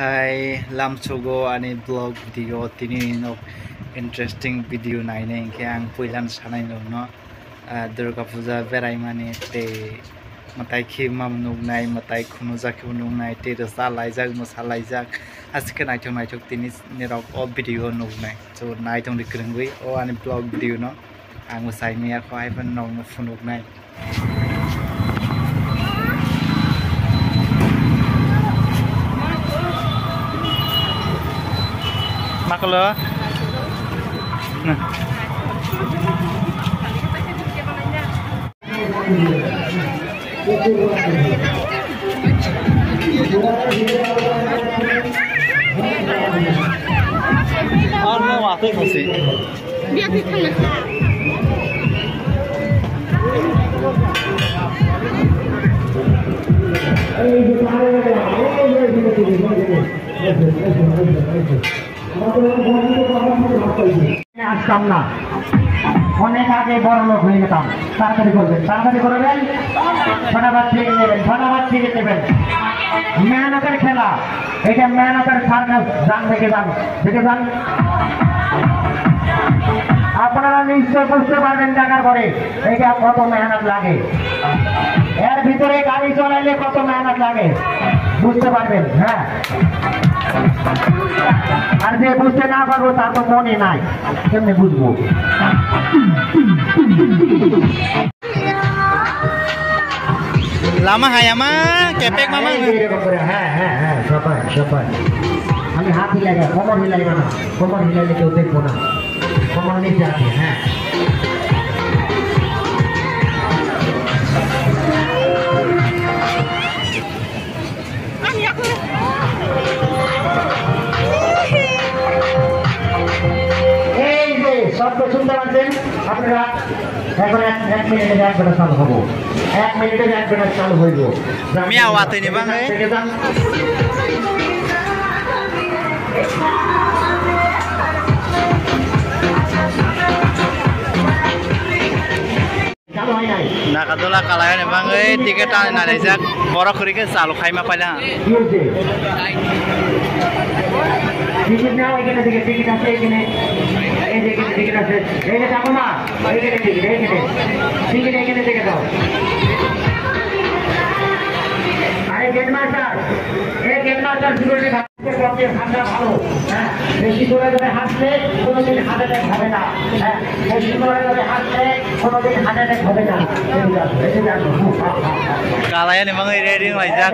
Hai lam chogo ani blog video tini no interesting video naine ke ang puilan sanai no Durga Puja berai mani te matai khima nuk nai matai khunuja khunung nai te rasa laijak musalaijak aske naitok tini nirok o video nuk nai so naitong dikrengwi o ani blog video no ang musai mia ko ai ban no funuk nai Maklo. Ăn mua hòa tới không xí. Biết thì thằng này. আসতাম না অনেক আগে বড় লোক হয়ে যেতাম তাড়াতাড়ি করবেন ফটাফট ছেড়ে নেবেন মেহনতের খেলা এটা মেহনতের সার্কাস যান দেখে যান আপনারা নিশ্চয় বুঝতে পারবেন টাকার পরে এটা কত মেহনত লাগে এর ভিতরে গাড়ি চলাইলে কত মেহনত লাগে বুঝতে পারবেন হ্যাঁ আর যে বুঝতে না পারবো তার তো মনে নাই কেমনে বুঝবো Lama hayama kepek mama হ্যাঁ সবাই আমি হাত হিলাই কোমর হিলাই না কোমর হিলাইলে কেউ দেখবো না কোমর নিচে আছে হ্যাঁ শব্দ শুনতে পাচ্ছেন আপনারা এখন এক মিনিটের এক ঘন্টা চালু হবো 1 মিনিটের 1 ঘন্টা চালু হইব আমি আওয়াতে নিবা চালু হয় নাই নাকাদলা কালায় নিবা এই টিকেট আনাই যাক বড় করিকে চালু খাইমা পাইলা টিকিট নাও এখানে থেকে টিকিট আছে এখানে এই যে টিকিট আছে এই যে যাবো না এখানে টিকিট এখানে থেকে দাও আরে গেট মাস্টার সিকিউরিটি থাকতে ঠান্ডা ভালো হ্যাঁ বেশি করে ধরে হাসলে কোনোদিন হার্ট অ্যাটাক হবে না হ্যাঁ বেশি করে ধরে হাসলে কোনোদিন হার্ট অ্যাটাক হবে না কালায় নিবা রেডি হয়ে যাক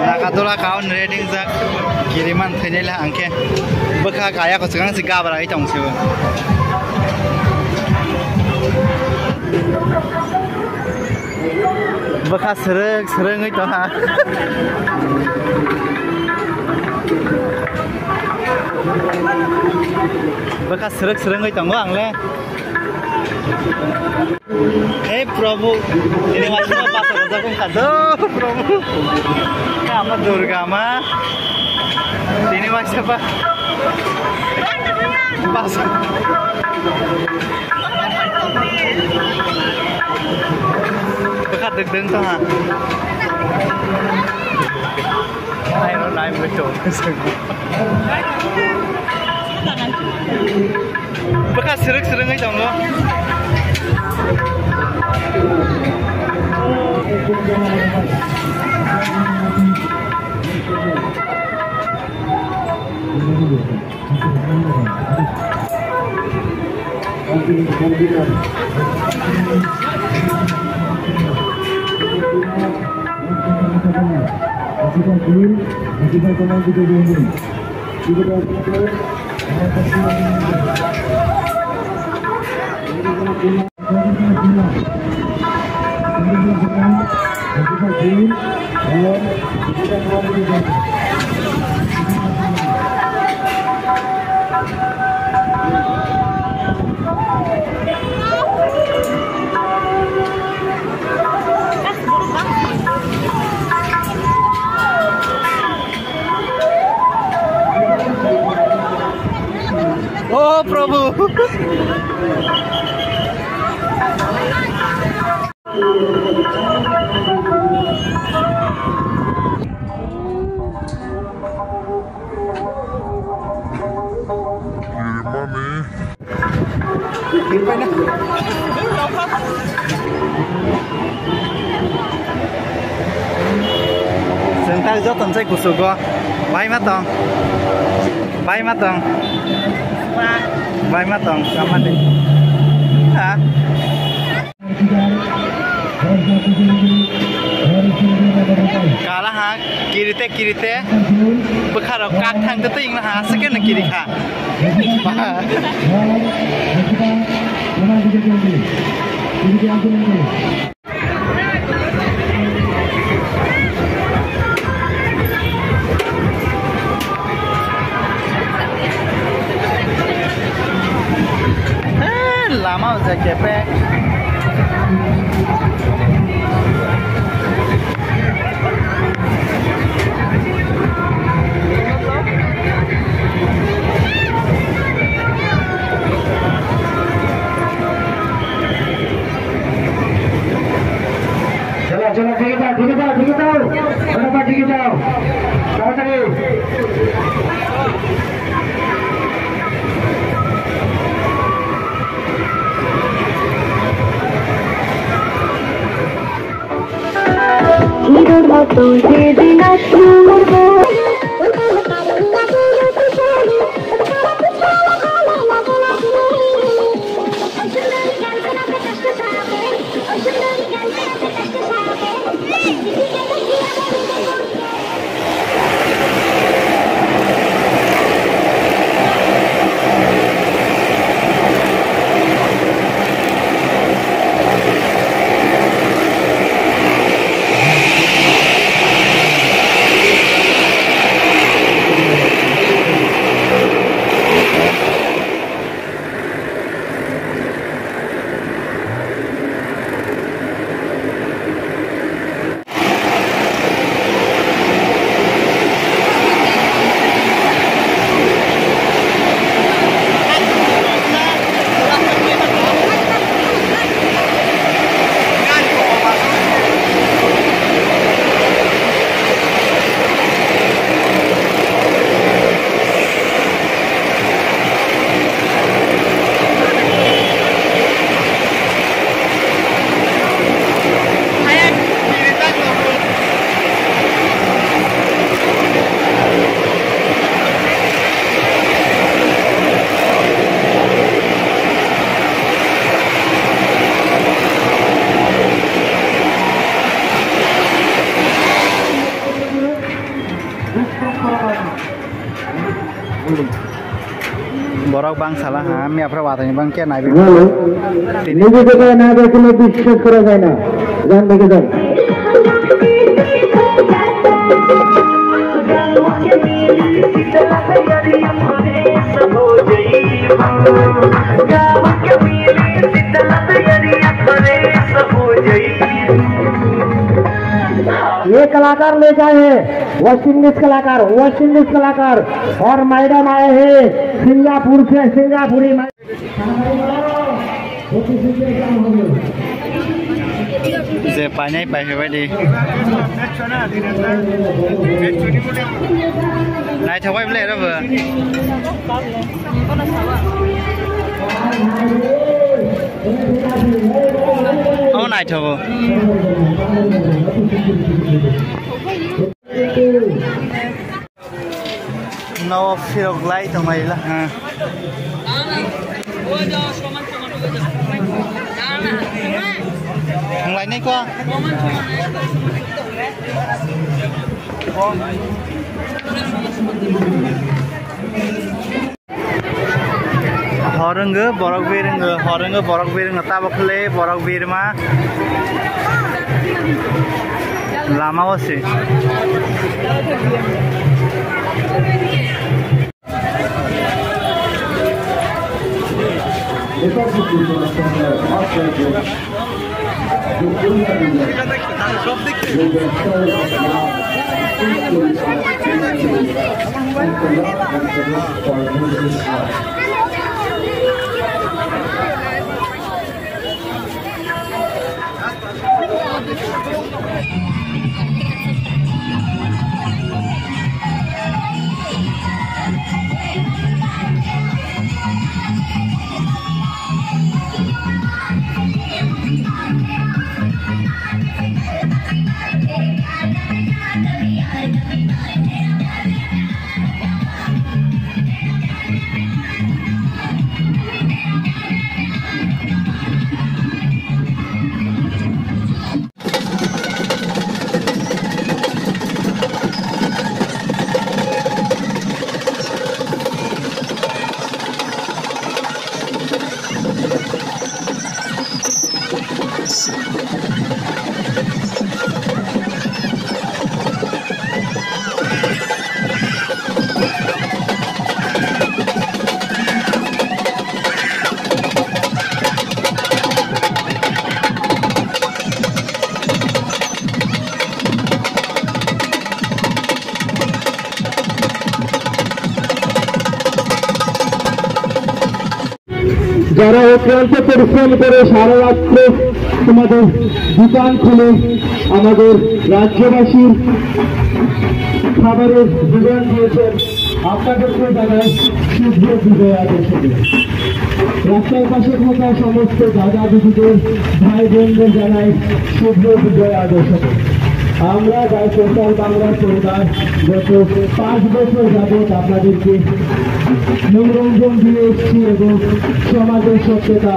Nakatola kaon reading jak kiriman thainela angke bokha gaya ko sekarang si gabra ai tong siu bokha sereng ai to ha bokha sereng ai tong ang le Hey Prabhu, ini masih apa saja pun kado Prabhu. Kamu Durga ma, ini masih apa? Pas. Dekat deg tuh ha. Naik betul. Bekas sereng aja dong lo. Chúng ta rất tậnใจกุศลก็ไปมาตองไปมาตองไปมาตองกลับมาดิฮะกาละฮะกิริเตบุคคลเรากักทางตัวติงละฮะสักแค่นักกิริค่ะlama udah kepek चलो ठीक है फटाफट ठीक जाओ borok bang salah ha mi apra watani bang ke nai নিজে থেকে না দেখলে বিশ্বাস করা যায় না জান দেখে যান ये कलाकार ले जाए हैं वेस्ट इंडीज कलाकार और मैडम आए हैं सिंगापुर से सिंगापुरी जे पानी पाई है भाई नाइट हवाई प्ले रहा है ओ नाइट हवा नौ फिर अगलाई तो महिला हाँ अगलाई नहीं को हरंग borok bireng tabakle borok birma lama wasi যারা অক্লান্ত পরিশ্রম করে সারা রাত্র তোমাদের দোকান খুলে আমাদের রাজ্যবাসীর খাবারের যোগান দিয়েছেন, আপনাদেরকে জানাই শুভ বিজয়া দশমী। রাস্তার পাশে থাকা সমস্ত দাদা দিদিদের ভাই বোনদের জানাই শুভ বিজয়া দশমী। আমরা গাই সোশ্যাল বাংলার পরিবার গত 5 বছর যাবৎ আপনাদেরকে মনোরঞ্জন দিয়ে এসেছি এবং সমাজের সত্যতা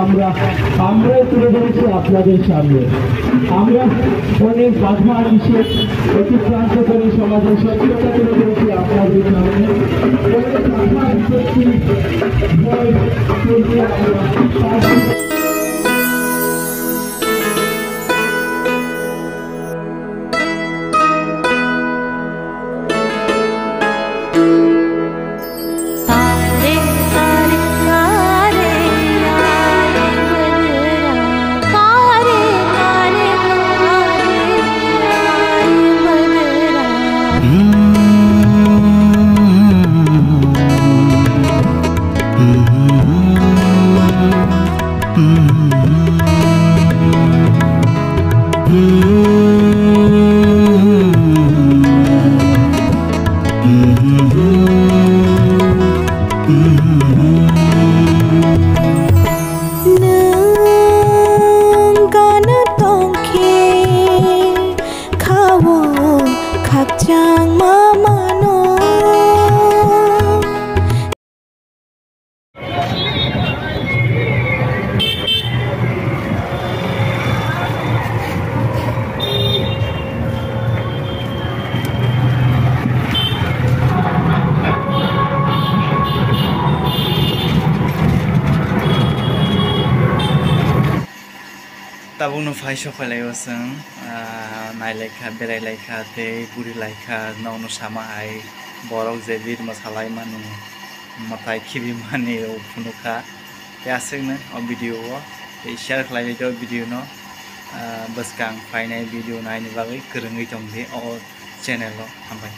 আমরাই তুলে ধরেছি আপনাদের সামনে। আমরা অনেক বাধা নিষেধ অতিক্রান্ত করে সমাজের সত্যতা তুলে ধরেছি আপনাদের সামনে। অনেক বাধা বিপত্তি ভয় করতে আমরা Tabung fai sokalai wasang nailekha berailekha te buri laikha nong sama ai borok jebir masalai manu matai khibi mani phunuka te asengna o video o te share khlai do video no baskang fainai video nai ni bagai kerengui tongde o channel o ambai